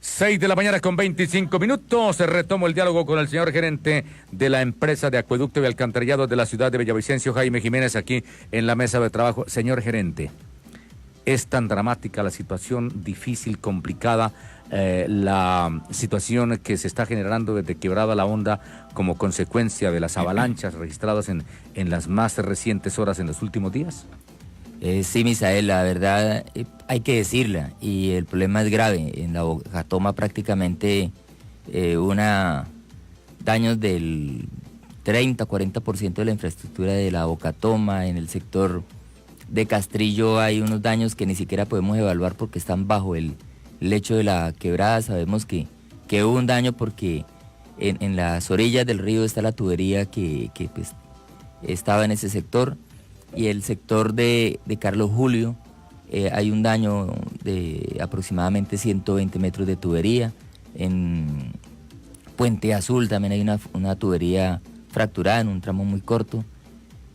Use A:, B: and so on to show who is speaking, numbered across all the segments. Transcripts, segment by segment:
A: 6 de la mañana con 25 minutos. Se retomó el diálogo con el señor gerente de la empresa de acueducto y alcantarillado de la ciudad de Villavicencio, Jaime Jiménez, aquí en la mesa de trabajo. Señor gerente, es tan dramática la situación, difícil, complicada, la situación que se está generando desde Quebrada La Honda como consecuencia de las avalanchas registradas en las más recientes horas en los últimos días.
B: Sí, Misael, la verdad hay que decirla, y el problema es grave. En la Bocatoma prácticamente daños del 30-40% de la infraestructura de la Bocatoma. En el sector de Castrillo hay unos daños que ni siquiera podemos evaluar porque están bajo el lecho de la quebrada. Sabemos que hubo un daño porque en las orillas del río está la tubería que pues, estaba en ese sector. Y el sector de Carlos Julio hay un daño de aproximadamente 120 metros de tubería. En Puente Azul también hay una tubería fracturada en un tramo muy corto.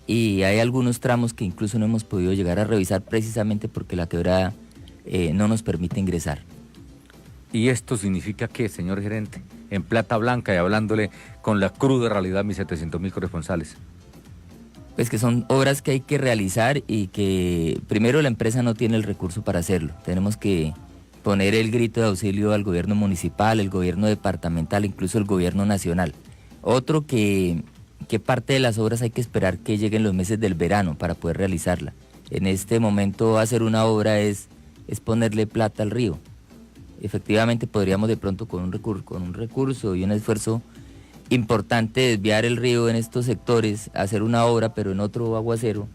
B: Y hay algunos tramos que incluso no hemos podido llegar a revisar precisamente porque la quebrada no nos permite ingresar.
A: ¿Y esto significa qué, señor gerente? En plata blanca y hablándole con la cruda realidad, mis 700.000 corresponsales.
B: Pues que son obras que hay que realizar y que primero la empresa no tiene el recurso para hacerlo. Tenemos que poner el grito de auxilio al gobierno municipal, el gobierno departamental, incluso el gobierno nacional. Otro que parte de las obras hay que esperar que lleguen los meses del verano para poder realizarla. En este momento hacer una obra es ponerle plata al río. Efectivamente podríamos de pronto con un recurso y un esfuerzo importante desviar el río en estos sectores, hacer una obra, pero en otro aguacero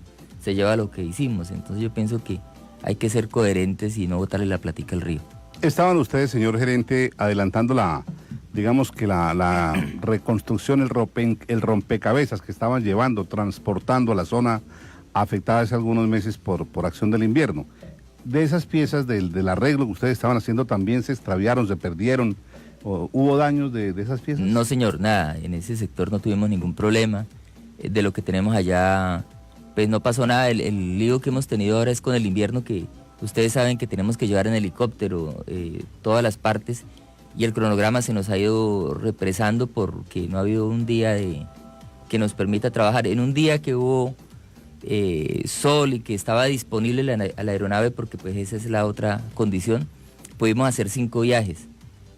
B: se lleva lo que hicimos. Entonces yo pienso que hay que ser coherentes y no botarle la platica al río.
C: Estaban ustedes, señor gerente, adelantando la reconstrucción, el rompecabezas que estaban llevando, transportando a la zona afectada hace algunos meses por acción del invierno. De esas piezas del arreglo que ustedes estaban haciendo, ¿también se extraviaron, se perdieron? ¿Hubo daños de esas piezas?
B: No, señor, nada. En ese sector no tuvimos ningún problema. De lo que tenemos allá, pues no pasó nada. El lío que hemos tenido ahora es con el invierno, que ustedes saben que tenemos que llevar en helicóptero todas las partes, y el cronograma se nos ha ido represando porque no ha habido un día que nos permita trabajar. En un día que hubo sol y que estaba disponible la aeronave, porque pues esa es la otra condición, pudimos hacer 5 viajes.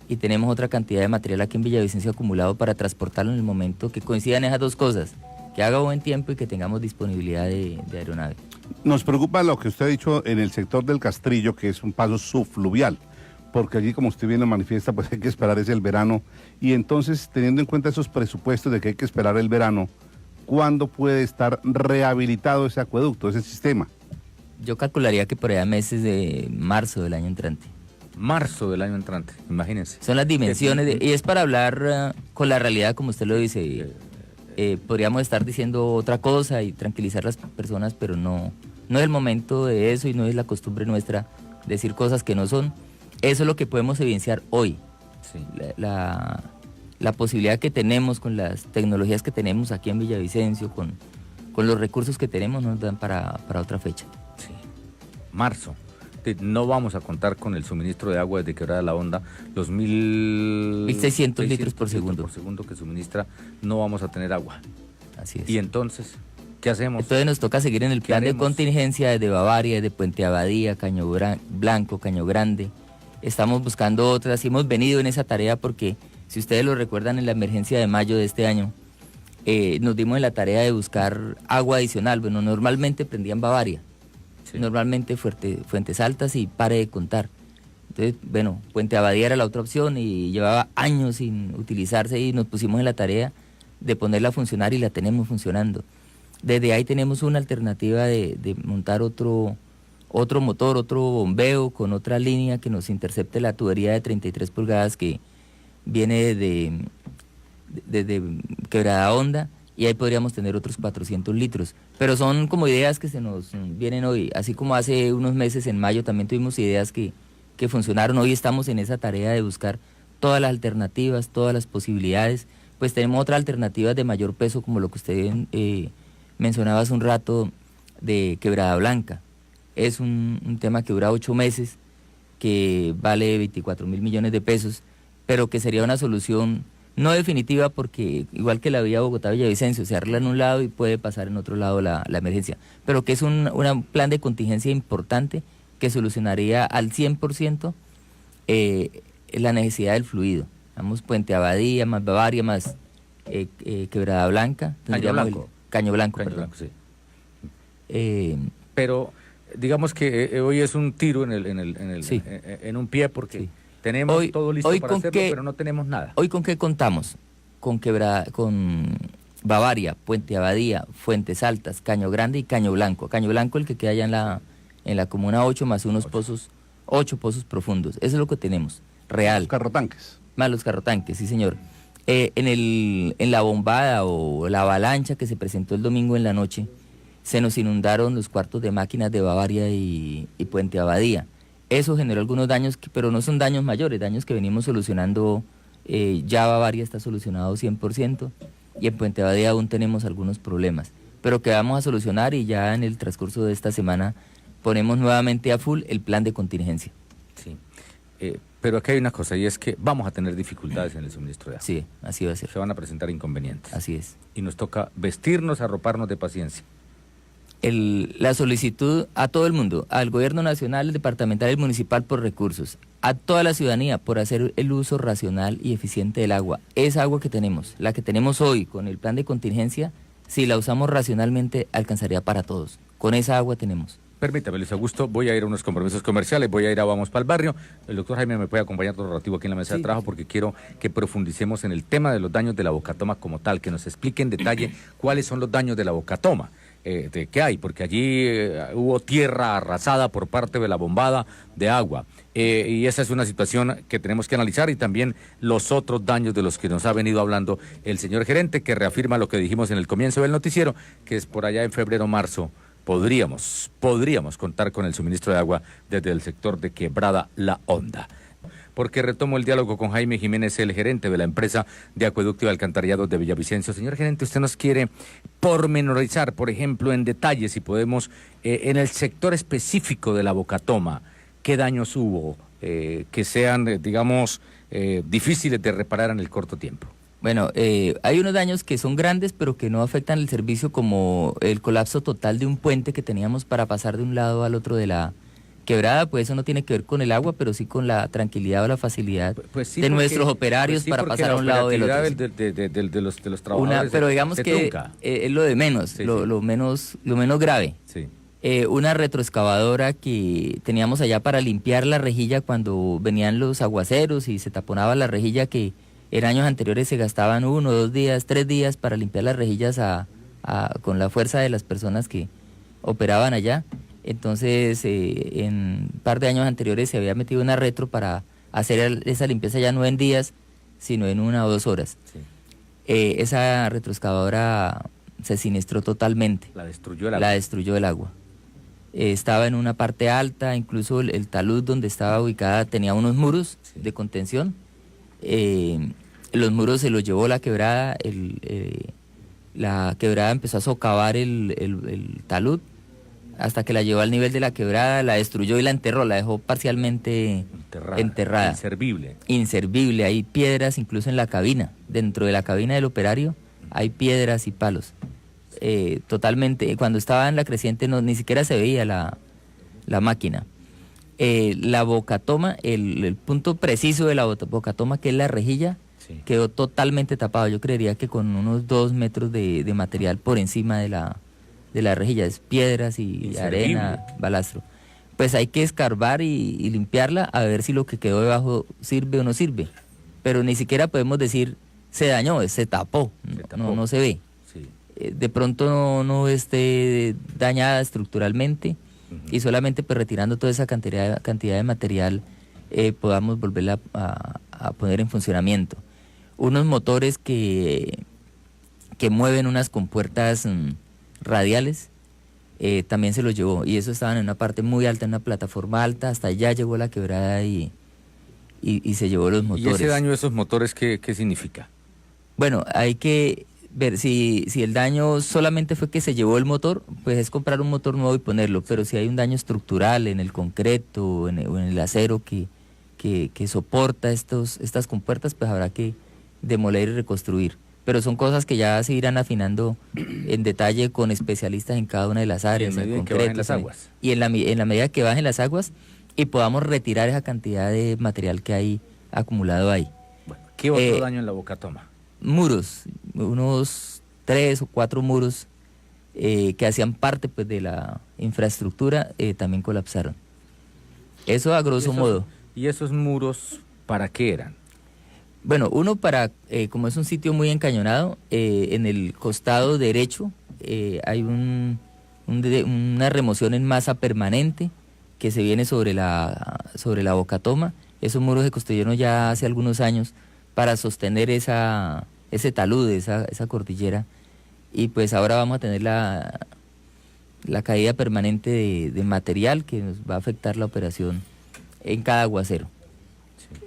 B: Y tenemos otra cantidad de material aquí en Villavicencio acumulado para transportarlo en el momento que coincidan esas dos cosas, que haga buen tiempo y que tengamos disponibilidad de aeronave.
C: Nos preocupa lo que usted ha dicho en el sector del Castrillo, que es un paso subfluvial, porque allí, como usted bien lo manifiesta, pues hay que esperar el verano. Y entonces, teniendo en cuenta esos presupuestos de que hay que esperar el verano, ¿cuándo puede estar rehabilitado ese acueducto, ese sistema?
B: Yo calcularía que por allá meses de marzo del año entrante.
A: Marzo del año entrante, imagínense.
B: Son las dimensiones, y es para hablar con la realidad, como usted lo dice. Podríamos estar diciendo otra cosa y tranquilizar a las personas, pero no es el momento de eso y no es la costumbre nuestra decir cosas que no son. Eso es lo que podemos evidenciar hoy.
A: Sí.
B: La posibilidad que tenemos con las tecnologías que tenemos aquí en Villavicencio, con los recursos que tenemos, nos dan para otra fecha.
A: Sí. Marzo. No vamos a contar con el suministro de agua desde Quebrada La Honda, los
B: 1.600 litros por segundo
A: que suministra, no vamos a tener agua.
B: Así es.
A: Y entonces, ¿qué hacemos?
B: Entonces nos toca seguir en el plan de contingencia desde Bavaria, desde Puente Abadía, Caño Blanco, Caño Grande. Estamos buscando otras y hemos venido en esa tarea porque, si ustedes lo recuerdan, en la emergencia de mayo de este año, nos dimos en la tarea de buscar agua adicional. Bueno, normalmente prendían Bavaria. Sí. Normalmente Fuentes Altas y pare de contar. Entonces, bueno, Puente Abadía era la otra opción y llevaba años sin utilizarse, y nos pusimos en la tarea de ponerla a funcionar y la tenemos funcionando. Desde ahí tenemos una alternativa de montar otro motor, otro bombeo con otra línea que nos intercepte la tubería de 33 pulgadas que viene desde Quebrada Honda, y ahí podríamos tener otros 400 litros. Pero son como ideas que se nos vienen hoy, así como hace unos meses, en mayo, también tuvimos ideas que funcionaron. Hoy estamos en esa tarea de buscar todas las alternativas, todas las posibilidades. Pues tenemos otras alternativas de mayor peso, como lo que usted mencionaba hace un rato de Quebrada Blanca. Es un tema que dura 8 meses, que vale 24.000 millones de pesos, pero que sería una solución no definitiva porque igual que la vía Bogotá-Villavicencio, se arregla en un lado y puede pasar en otro lado la emergencia, pero que es un plan de contingencia importante que solucionaría al 100% la necesidad del fluido. Vamos, Puente Abadía, más Bavaria, más Quebrada Blanca.
A: Caño Blanco.
B: Caño Blanco,
A: Caño
B: perdón.
A: Blanco, sí. Pero digamos que hoy es un tiro
B: Sí.
A: en un pie porque
B: Sí.
A: tenemos
B: Hoy-
A: todo listo
B: hoy
A: para
B: con
A: hacerlo,
B: qué-
A: pero no tenemos nada.
B: Hoy con qué contamos? Con Bavaria, Puente Abadía, Fuentes Altas, Caño Grande y Caño Blanco. Caño Blanco el que queda allá en la comuna 8 más unos pozos, 8 pozos profundos. Eso es lo que tenemos, real.
C: Carrotanques.
B: Más los carrotanques, sí señor. En la bombada o la avalancha que se presentó el domingo en la noche, se nos inundaron los cuartos de máquinas de Bavaria y Puente Abadía. Eso generó algunos daños, pero no son daños mayores, daños que venimos solucionando. Ya Bavaria está solucionado 100% y en Puente Abadía aún tenemos algunos problemas, pero que vamos a solucionar y ya en el transcurso de esta semana ponemos nuevamente a full el plan de contingencia.
A: Sí. Pero aquí hay una cosa y es que vamos a tener dificultades en el suministro de agua.
B: Sí, así va a ser.
A: Se van a presentar inconvenientes.
B: Así es.
A: Y nos toca vestirnos, arroparnos de paciencia.
B: La solicitud a todo el mundo, al gobierno nacional, el departamental y el municipal por recursos, a toda la ciudadanía por hacer el uso racional y eficiente del agua. Esa agua que tenemos, la que tenemos hoy con el plan de contingencia, si la usamos racionalmente alcanzaría para todos. Con esa agua tenemos.
A: Permítame, Luis Augusto, voy a ir a unos compromisos comerciales, voy a ir a Vamos para el Barrio. El doctor Jaime me puede acompañar todo el rativo aquí en la mesa de trabajo porque quiero que profundicemos en el tema de los daños de la Bocatoma como tal, que nos explique en detalle cuáles son los daños de la Bocatoma. De qué hay, porque allí hubo tierra arrasada por parte de la bombada de agua. Y esa es una situación que tenemos que analizar y también los otros daños de los que nos ha venido hablando el señor gerente, que reafirma lo que dijimos en el comienzo del noticiero, que es por allá en febrero, marzo, podríamos contar con el suministro de agua desde el sector de Quebrada La Honda. Porque retomo el diálogo con Jaime Jiménez, el gerente de la empresa de acueducto y alcantarillado de Villavicencio. Señor gerente, usted nos quiere pormenorizar, por ejemplo, en detalle, si podemos, en el sector específico de la Bocatoma, qué daños hubo que sean, digamos, difíciles de reparar en el corto tiempo.
B: Bueno, hay unos daños que son grandes, pero que no afectan el servicio, como el colapso total de un puente que teníamos para pasar de un lado al otro de la quebrada. Pues eso no tiene que ver con el agua, pero sí con la tranquilidad o la facilidad
A: Sí,
B: de
A: porque,
B: nuestros operarios para pasar a un lado del otro.
A: De los trabajadores
B: Pero digamos
A: se
B: que
A: trunca.
B: es lo de menos,
A: Sí,
B: lo menos grave.
A: Sí.
B: Una retroexcavadora que teníamos allá para limpiar la rejilla cuando venían los aguaceros y se taponaba la rejilla, que en años anteriores se gastaban 1, 2 días, 3 días para limpiar las rejillas con la fuerza de las personas que operaban allá. Entonces, en un par de años anteriores se había metido una retro para hacer esa limpieza ya no en días, sino en 1 o 2 horas.
A: Sí.
B: Esa retroexcavadora se siniestró totalmente.
A: La destruyó el agua.
B: La destruyó el agua. Estaba en una parte alta, incluso el talud donde estaba ubicada tenía unos muros de contención. Los muros se los llevó la quebrada, la quebrada empezó a socavar el talud hasta que la llevó al nivel de la quebrada, la destruyó y la enterró, la dejó parcialmente enterrada.
A: Inservible.
B: Inservible, hay piedras incluso en la cabina, dentro de la cabina del operario hay piedras y palos. Totalmente, cuando estaba en la creciente ni siquiera se veía la máquina. La Bocatoma, el punto preciso de la Bocatoma, que es la rejilla,
A: Sí.
B: quedó totalmente tapado. Yo creería que con unos 2 metros de material por encima de la rejilla, es piedras y
A: Inservible.
B: arena, balastro. Pues hay que escarbar y limpiarla a ver si lo que quedó debajo sirve o no sirve. Pero ni siquiera podemos decir se dañó, se tapó, no se ve.
A: Sí.
B: De pronto no esté dañada estructuralmente y solamente pues retirando toda esa cantidad de material podamos volverla a poner en funcionamiento. Unos motores que mueven unas compuertas radiales también se los llevó, y eso estaban en una parte muy alta, en una plataforma alta, hasta allá llegó la quebrada y se llevó los motores.
A: ¿Y ese daño de esos motores qué significa?
B: Bueno, hay que ver si el daño solamente fue que se llevó el motor, pues es comprar un motor nuevo y ponerlo, pero si hay un daño estructural en el concreto o en el acero que soporta estas compuertas, pues habrá que demoler y reconstruir. Pero son cosas que ya se irán afinando en detalle con especialistas en cada una de las áreas.
A: Y en medida que bajen las aguas.
B: Y en la medida que bajen las aguas y podamos retirar esa cantidad de material que hay acumulado ahí.
A: Bueno, ¿qué otro daño en la Bocatoma?
B: Muros, unos 3 o 4 muros que hacían parte pues de la infraestructura también colapsaron. Eso a grosso modo.
A: ¿Y esos muros para qué eran?
B: Bueno, uno para, como es un sitio muy encañonado, en el costado derecho hay una remoción en masa permanente que se viene sobre la Bocatoma. Esos muros se construyeron ya hace algunos años para sostener ese talud, esa cordillera, y pues ahora vamos a tener la caída permanente de material que nos va a afectar la operación en cada aguacero.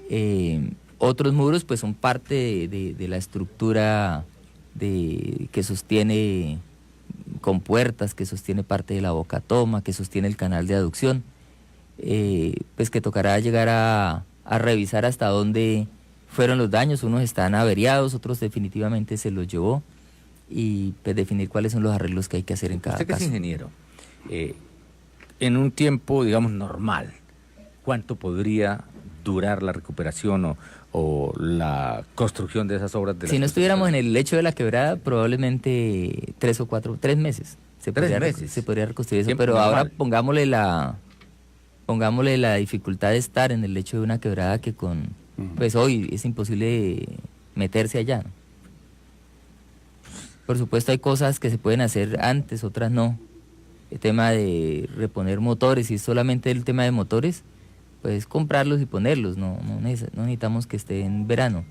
B: Sí. Otros muros pues son parte de la estructura que sostiene compuertas, que sostiene parte de la Bocatoma, que sostiene el canal de aducción, pues que tocará llegar a revisar hasta dónde fueron los daños. Unos están averiados, otros definitivamente se los llevó, y pues definir cuáles son los arreglos que hay que hacer en cada
A: caso. Usted que es ingeniero, en un tiempo, digamos, normal, ¿cuánto podría durar la recuperación o la construcción de esas obras?
B: Si no estuviéramos en el lecho de la quebrada, probablemente 3 meses. Se podría reconstruir eso, pero normal. Ahora pongámosle la dificultad de estar en el lecho de una quebrada que pues hoy es imposible meterse allá, ¿no? Por supuesto hay cosas que se pueden hacer antes, otras no. El tema de reponer motores, si es solamente el tema de motores, pues comprarlos y ponerlos, no necesitamos que esté en verano.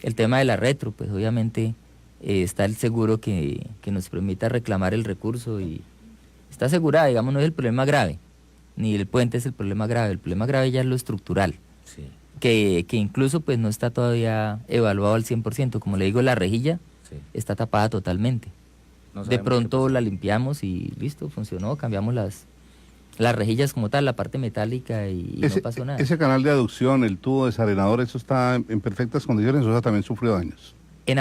B: El tema de la retro, pues obviamente está el seguro que nos permita reclamar el recurso y está asegurada, digamos, no es el problema grave, ni el puente es el problema grave ya es lo estructural, sí. que incluso pues no está todavía evaluado al 100%, como le digo, la rejilla sí. está tapada totalmente. De pronto la limpiamos y listo, funcionó, cambiamos las rejillas como tal, la parte metálica y no pasó nada.
C: Ese canal de aducción, el tubo desarenador, ¿eso está en perfectas condiciones o eso también sufrió daños?
B: En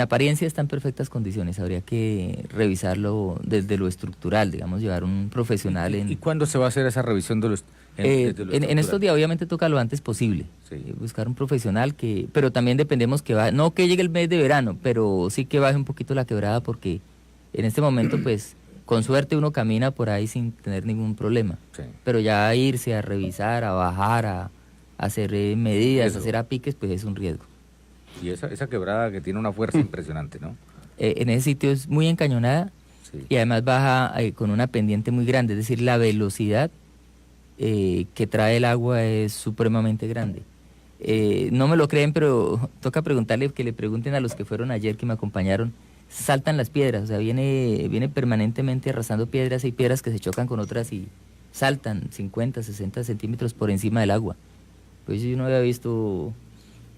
B: apariencia está en perfectas condiciones, habría que revisarlo desde lo estructural, digamos, llevar un profesional en...
A: ¿Y cuándo se va a hacer esa revisión de lo
B: en estos días obviamente toca lo antes posible, sí. Buscar un profesional pero también dependemos no que llegue el mes de verano, pero sí que baje un poquito la quebrada, porque en este momento pues... Con suerte uno camina por ahí sin tener ningún problema, sí. Pero ya irse a revisar, a bajar, a hacer medidas, a hacer apiques, pues es un riesgo.
A: Y esa quebrada que tiene una fuerza impresionante, ¿no?
B: En ese sitio es muy encañonada, sí. Y además baja con una pendiente muy grande, es decir, la velocidad que trae el agua es supremamente grande. No me lo creen, pero toca preguntarle, que le pregunten a los que fueron ayer, que me acompañaron. Saltan las piedras, o sea, viene permanentemente arrasando piedras, hay piedras que se chocan con otras y saltan 50, 60 centímetros por encima del agua. Pues yo no había visto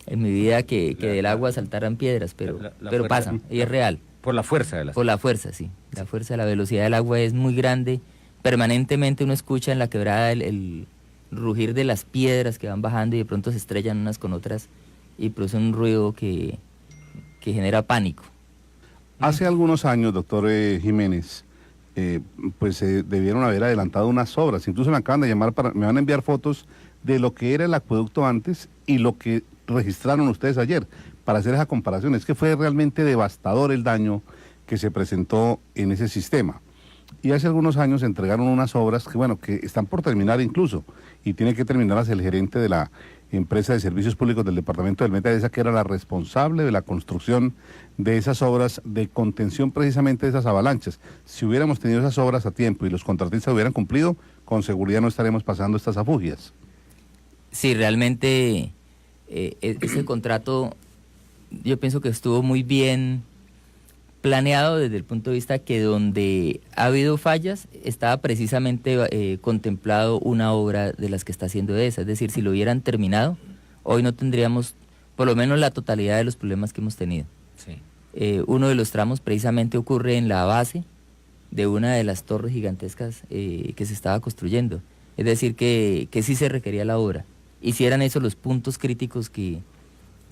B: en mi vida que del agua saltaran piedras, pero pasan, y es real.
A: Por la fuerza de las...
B: Por la fuerza, sí. La fuerza, la velocidad del agua es muy grande. Permanentemente uno escucha en la quebrada el rugir de las piedras que van bajando y de pronto se estrellan unas con otras y produce un ruido que genera pánico.
C: Hace algunos años, doctor Jiménez, pues debieron haber adelantado unas obras. Incluso me acaban de llamar, me van a enviar fotos de lo que era el acueducto antes y lo que registraron ustedes ayer, para hacer esa comparación. Es que fue realmente devastador el daño que se presentó en ese sistema. Y hace algunos años entregaron unas obras que están por terminar incluso, y tiene que terminarlas el gerente de la empresa de servicios públicos del departamento del Meta, esa que era la responsable de la construcción de esas obras de contención precisamente de esas avalanchas. Si hubiéramos tenido esas obras a tiempo y los contratistas hubieran cumplido, con seguridad no estaremos pasando estas afugias.
B: Sí, realmente ese contrato yo pienso que estuvo muy bien planeado desde el punto de vista que donde ha habido fallas estaba precisamente contemplado una obra de las que está haciendo esa. Es decir, si lo hubieran terminado, hoy no tendríamos por lo menos la totalidad de los problemas que hemos tenido.
A: Sí.
B: Uno de los tramos precisamente ocurre en la base de una de las torres gigantescas que se estaba construyendo. Es decir, que sí se requería la obra. Y si eran esos los puntos críticos que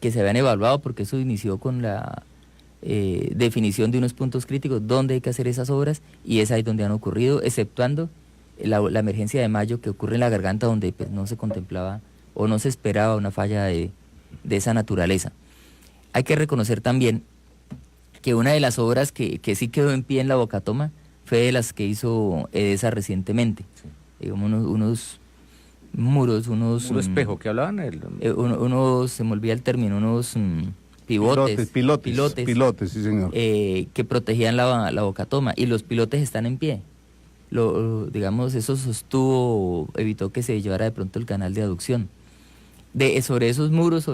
B: se habían evaluado, porque eso inició con la definición de unos puntos críticos, donde hay que hacer esas obras, y es ahí donde han ocurrido, exceptuando la emergencia de mayo que ocurre en la Garganta, donde pues, no se contemplaba o no se esperaba una falla de esa naturaleza. Hay que reconocer también que una de las obras que sí quedó en pie en la Bocatoma fue de las que hizo EDESA recientemente. Sí. Digamos, unos muros,
A: un espejo que hablaban,
B: unos, se me olvida el término, unos pilotes,
C: sí señor.
B: Que protegían la Bocatoma, y los pilotes están en pie. Digamos, eso sostuvo, evitó que se llevara de pronto el canal de aducción. Sobre esos muros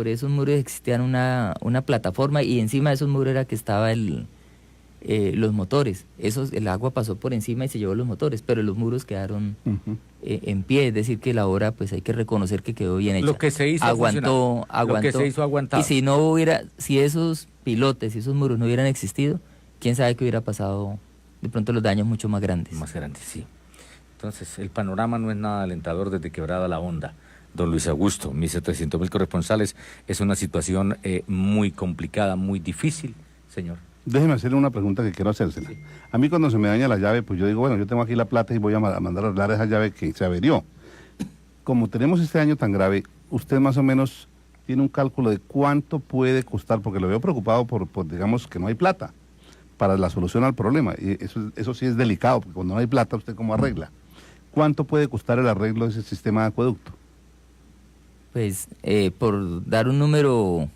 B: existían una plataforma, y encima de esos muros era que estaba los motores. El agua pasó por encima y se llevó los motores, pero los muros quedaron en pie. Es decir, que la obra, pues hay que reconocer que quedó bien hecha.
A: Lo que se hizo
B: aguantó. Lo que se hizo aguantado. Y si esos pilotes y esos muros no hubieran existido, quién sabe qué hubiera pasado. De pronto los daños mucho más grandes.
A: Más grandes, sí. Entonces, el panorama no es nada alentador desde Quebrada La Honda. Don Luis Augusto, 1.700.000 corresponsales, es una situación muy complicada, muy difícil, señor.
C: Déjeme hacerle una pregunta que quiero hacérsela. Sí. A mí cuando se me daña la llave, pues yo digo, bueno, yo tengo aquí la plata y voy a mandar a arreglar esa llave que se averió. Como tenemos este año tan grave, usted más o menos tiene un cálculo de cuánto puede costar, porque lo veo preocupado por digamos, que no hay plata para la solución al problema. Y eso sí es delicado, porque cuando no hay plata, ¿usted cómo arregla? ¿Cuánto puede costar el arreglo de ese sistema de acueducto?
B: Pues, por dar un número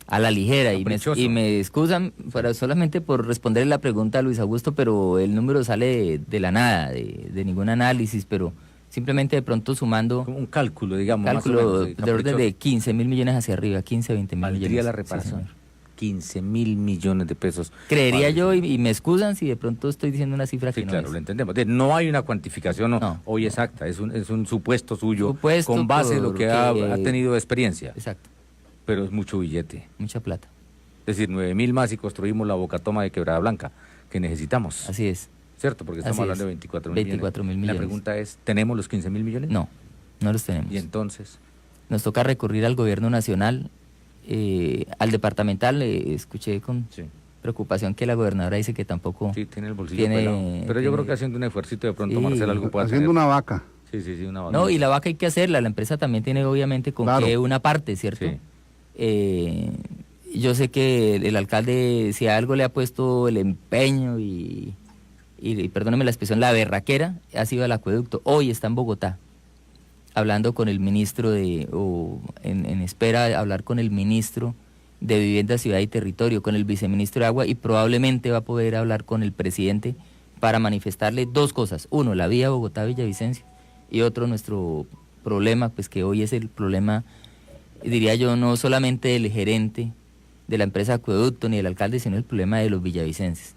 B: a la ligera, y me excusan solamente por responderle la pregunta a Luis Augusto, pero el número sale de la nada, de ningún análisis, pero simplemente de pronto sumando...
A: Como un cálculo, digamos.
B: Cálculo de orden de 15.000 millones hacia arriba, 15, 20.000 millones.
A: ¿Valdría la reparación? Sí, 15.000 millones de pesos.
B: Creería yo, y me excusan si de pronto estoy diciendo una cifra que no es.
A: Claro, lo entendemos. No hay una cuantificación hoy exacta, es un supuesto suyo con base en lo que ha tenido de experiencia.
B: Exacto.
A: Pero es mucho billete.
B: Mucha plata.
A: Es decir, 9.000 más y construimos la Bocatoma de Quebrada Blanca, que necesitamos.
B: Así es.
A: ¿Cierto? Porque estamos hablando de 24.000 millones. La pregunta es, ¿tenemos los 15.000 millones?
B: No, no los tenemos.
A: ¿Y entonces?
B: Nos toca recurrir al gobierno nacional, al departamental. Escuché con preocupación que la gobernadora dice que tampoco...
A: Sí, tiene el bolsillo pelado. Pero yo creo que haciendo un esfuerzo de pronto, Marcela, algo puede hacer.
C: Haciendo una vaca.
A: Sí, una vaca.
B: No, y la vaca hay que hacerla. La empresa también tiene obviamente con qué una parte, ¿cierto? Sí. Yo sé que el alcalde, si a algo le ha puesto el empeño y perdóneme la expresión, la berraquera, ha sido el acueducto. Hoy está en Bogotá, hablando con el ministro en espera de hablar con el ministro de Vivienda, Ciudad y Territorio, con el viceministro de Agua, y probablemente va a poder hablar con el presidente para manifestarle dos cosas. Uno, la vía Bogotá-Villavicencio, y otro, nuestro problema, pues que hoy es el problema, diría yo, no solamente del gerente de la empresa Acueducto ni del alcalde, sino el problema de los villavicenses.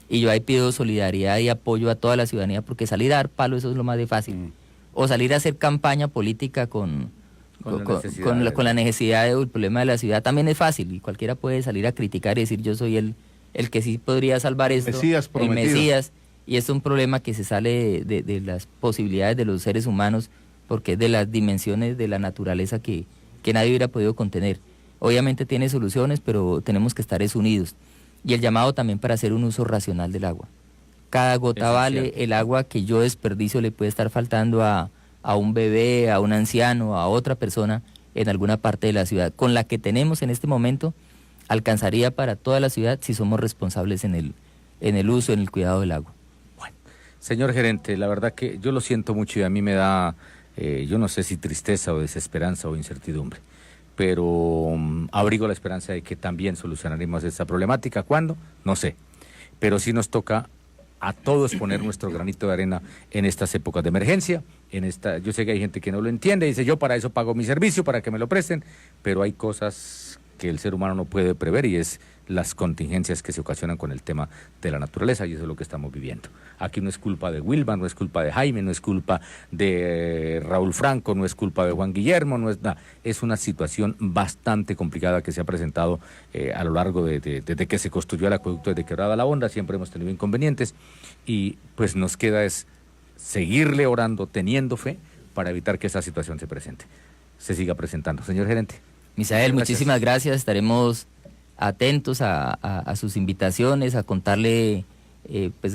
B: Y yo ahí pido solidaridad y apoyo a toda la ciudadanía, porque salir a dar palo, eso es lo más de fácil. O salir a hacer campaña política con la necesidad del problema de la ciudad también es fácil, y cualquiera puede salir a criticar y decir yo soy el que sí podría salvar esto, el Mesías, y es un problema que se sale de las posibilidades de los seres humanos, porque es de las dimensiones de la naturaleza que nadie hubiera podido contener. Obviamente tiene soluciones, pero tenemos que estar unidos. Y el llamado también para hacer un uso racional del agua. Cada gota vale. El agua que yo desperdicio le puede estar faltando a un bebé, a un anciano, a otra persona en alguna parte de la ciudad. Con la que tenemos en este momento, alcanzaría para toda la ciudad si somos responsables en el uso, en el cuidado del agua.
A: Bueno, señor gerente, la verdad que yo lo siento mucho y a mí me da... yo no sé si tristeza o desesperanza o incertidumbre, pero abrigo la esperanza de que también solucionaremos esta problemática. ¿Cuándo? No sé, pero sí nos toca a todos poner nuestro granito de arena en estas épocas de emergencia. Yo sé que hay gente que no lo entiende, dice yo para eso pago mi servicio, para que me lo presten, pero hay cosas que el ser humano no puede prever, y es las contingencias que se ocasionan con el tema de la naturaleza, y eso es lo que estamos viviendo. Aquí no es culpa de Wilma, no es culpa de Jaime, no es culpa de Raúl Franco, no es culpa de Juan Guillermo, no es nada. Es una situación bastante complicada que se ha presentado a lo largo desde que se construyó el acueducto desde Quebrada la Honda. Siempre hemos tenido inconvenientes y pues nos queda es seguirle orando, teniendo fe para evitar que esa situación se siga presentando. Señor gerente.
B: Misael, muchísimas gracias. Estaremos atentos a sus invitaciones, a contarle pues